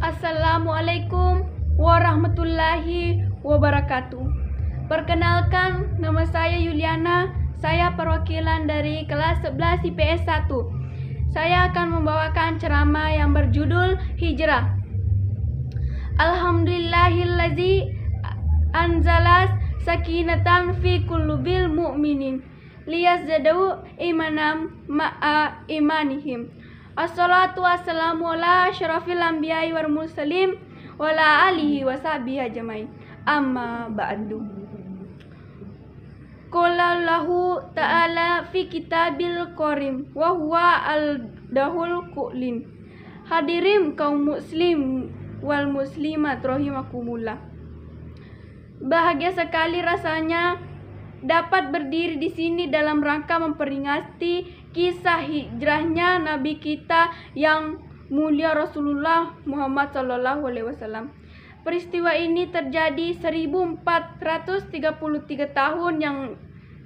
Assalamualaikum warahmatullahi wabarakatuh. Perkenalkan, nama saya Yuliana. Saya perwakilan dari kelas 11 IPS 1. Saya akan membawakan ceramah yang berjudul Hijrah. Alhamdulillahillazi anzalas sakinatan fi qulubil mu'minin liyazdadu imanam ma'a imanihim. Assalatu wassalamu ala asyrafil anbiya'i wal mursalin wa ala alihi wa sahbihi ajmain. Amma ba'du. Qala Allahu ta'ala fi kitabil qarim wa huwa al-dahul ku'lin. Hadirin kaum muslim wal muslimat rahimakumullah. Bahagia sekali rasanya dapat berdiri di sini dalam rangka memperingati kisah hijrahnya Nabi kita yang mulia Rasulullah Muhammad SAW. Peristiwa ini terjadi 1433 tahun yang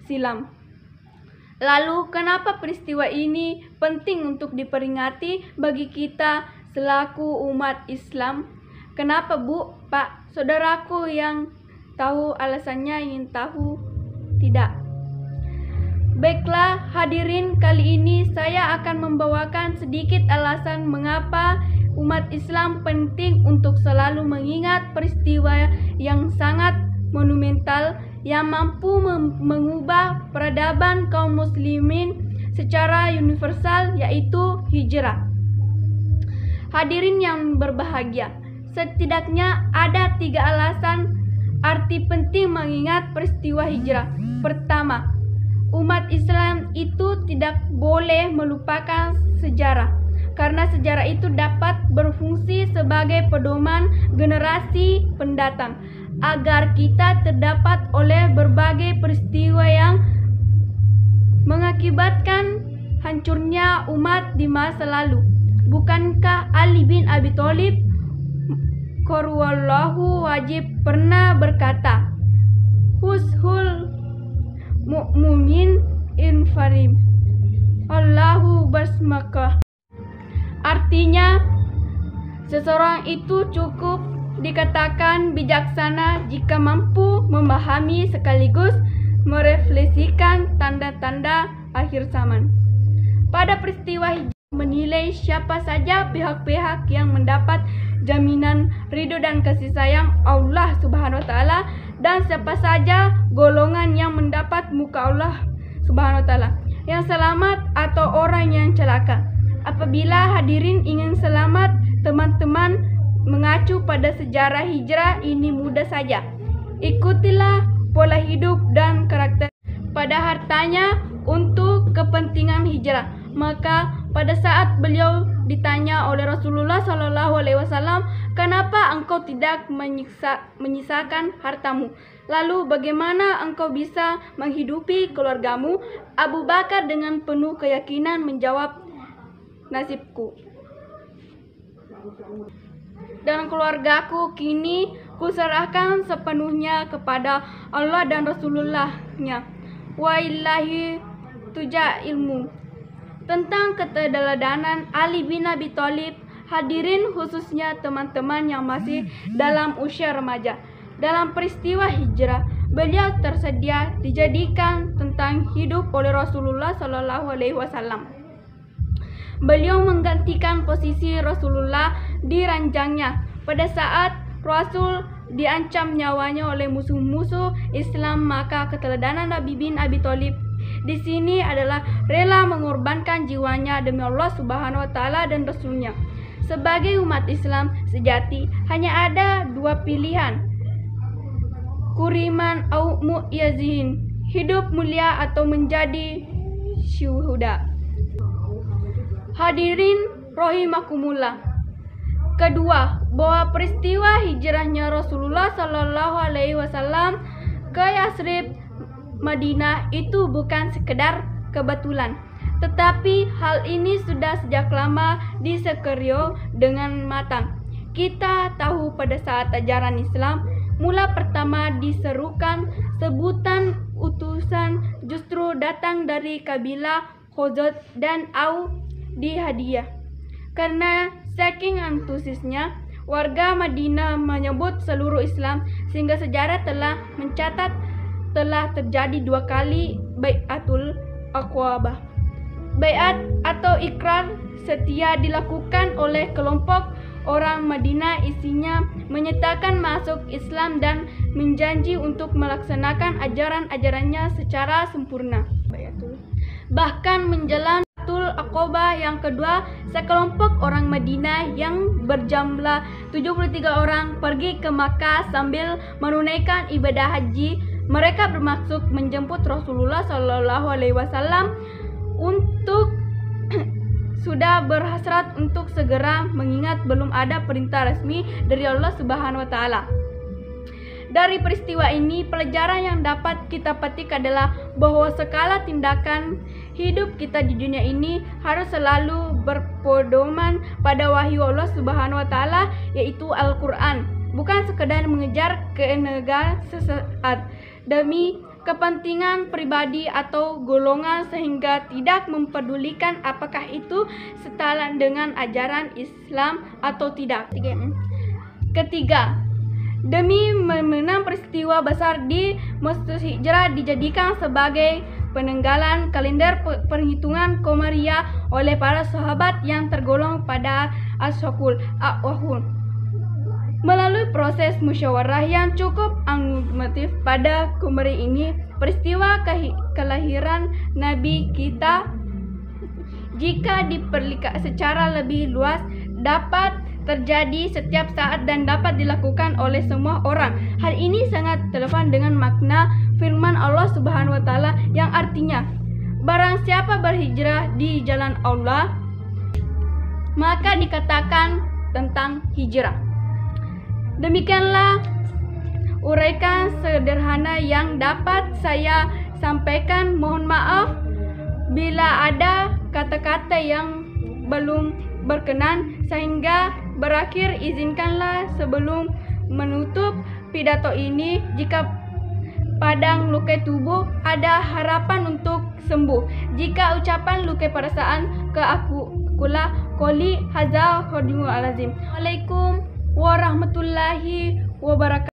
silam. Lalu kenapa peristiwa ini penting untuk diperingati bagi kita selaku umat Islam? Kenapa Bu, Pak, saudaraku yang tahu alasannya ingin tahu? Tidak. Baiklah hadirin, kali ini saya akan membawakan sedikit alasan mengapa umat Islam penting untuk selalu mengingat peristiwa yang sangat monumental yang mampu mengubah peradaban kaum muslimin secara universal, yaitu hijrah. Hadirin yang berbahagia, setidaknya ada 3 alasan arti penting mengingat peristiwa hijrah. Pertama, umat Islam itu tidak boleh melupakan sejarah, karena sejarah itu dapat berfungsi sebagai pedoman generasi pendatang agar kita terdapat oleh berbagai peristiwa yang mengakibatkan hancurnya umat di masa lalu. Bukankah Ali bin Abi Thalib Qarwallahu wajib pernah berkata, Hushul mu'min infarim Allahu basmaka. Artinya, seseorang itu cukup dikatakan bijaksana jika mampu memahami sekaligus merefleksikan tanda-tanda akhir zaman. Pada peristiwa hijrah menilai siapa saja pihak-pihak yang mendapat jaminan ridho dan kasih sayang Allah Subhanahu wa taala, dan siapa saja golongan yang mendapat muka Allah Subhanahu wa taala, yang selamat atau orang yang celaka. Apabila hadirin ingin selamat, teman-teman mengacu pada sejarah hijrah ini mudah saja. Ikutilah pola hidup dan karakter pada hartanya untuk kepentingan hijrah. Maka pada saat beliau ditanya oleh Rasulullah SAW, kenapa engkau tidak menyisakan hartamu? Lalu bagaimana engkau bisa menghidupi keluargamu? Abu Bakar dengan penuh keyakinan menjawab, nasibku dan keluargaku kini kuserahkan sepenuhnya kepada Allah dan Rasulullah-Nya. Wa ilahi tuja ilmu. Tentang keteladanan Ali bin Abi Thalib, hadirin khususnya teman-teman yang masih dalam usia remaja, dalam peristiwa hijrah, beliau tersedia dijadikan tentang hidup oleh Rasulullah SAW. Beliau menggantikan posisi Rasulullah di ranjangnya pada saat Rasul diancam nyawanya oleh musuh-musuh Islam. Maka keteladanan Nabi bin Abi Thalib di sini adalah rela mengorbankan jiwanya demi Allah Subhanahu wa taala dan Rasulnya. Sebagai umat Islam sejati, hanya ada 2 pilihan, kuriman au mu'yazin, hidup mulia atau menjadi syuhada. Hadirin rahimakumullah. Kedua, bahwa peristiwa hijrahnya Rasulullah SAW ke Yasrib, Madinah itu bukan sekedar kebetulan, tetapi hal ini sudah sejak lama diskenario dengan matang. Kita tahu pada saat ajaran Islam mula pertama diserukan, sebutan utusan justru datang dari kabilah Khazraj dan Aus di hadiah. Karena saking antusiasnya, warga Madinah menyebut seluruh Islam, sehingga sejarah telah mencatat telah terjadi 2 kali Bai'atul Aqabah. Bai'at atau ikrar setia dilakukan oleh kelompok orang Madinah, isinya menyatakan masuk Islam dan menjanji untuk melaksanakan ajaran-ajarannya secara sempurna. Bahkan menjelang Bai'atul Aqabah yang kedua, sekelompok orang Madinah yang berjumlah 73 orang pergi ke Makkah sambil menunaikan ibadah haji. Mereka bermaksud menjemput Rasulullah SAW untuk sudah berhasrat untuk segera, mengingat belum ada perintah resmi dari Allah Subhanahu wa taala. Dari peristiwa ini, pelajaran yang dapat kita petik adalah bahwa segala tindakan hidup kita di dunia ini harus selalu berpedoman pada wahyu Allah Subhanahu wa taala, yaitu Al-Qur'an, bukan sekedar mengejar keenagan sesaat demi kepentingan pribadi atau golongan, sehingga tidak mempedulikan apakah itu sejalan dengan ajaran Islam atau tidak. Ketiga, demi memenang peristiwa besar di Masjid Hijrah dijadikan sebagai penanggalan kalender perhitungan Komariah oleh para sahabat yang tergolong pada Ashokul Awahun. Melalui proses musyawarah yang cukup argumentatif pada Komari ini, peristiwa kelahiran Nabi kita, jika diperlihat secara lebih luas, dapat terjadi setiap saat dan dapat dilakukan oleh semua orang. Hal ini sangat relevan dengan makna firman Allah Subhanahu wa taala yang artinya, barang siapa berhijrah di jalan Allah, maka dikatakan tentang hijrah. Demikianlah uraikan sederhana yang dapat saya sampaikan. Mohon maaf bila ada kata-kata yang belum berkenan, sehingga berakhir izinkanlah sebelum menutup pidato ini, jika padang luka tubuh ada harapan untuk sembuh. Jika ucapan luka perasaan ke akulah qoli hadza khadimul azim. Waalaikumsalam warahmatullahi wabarakatuh.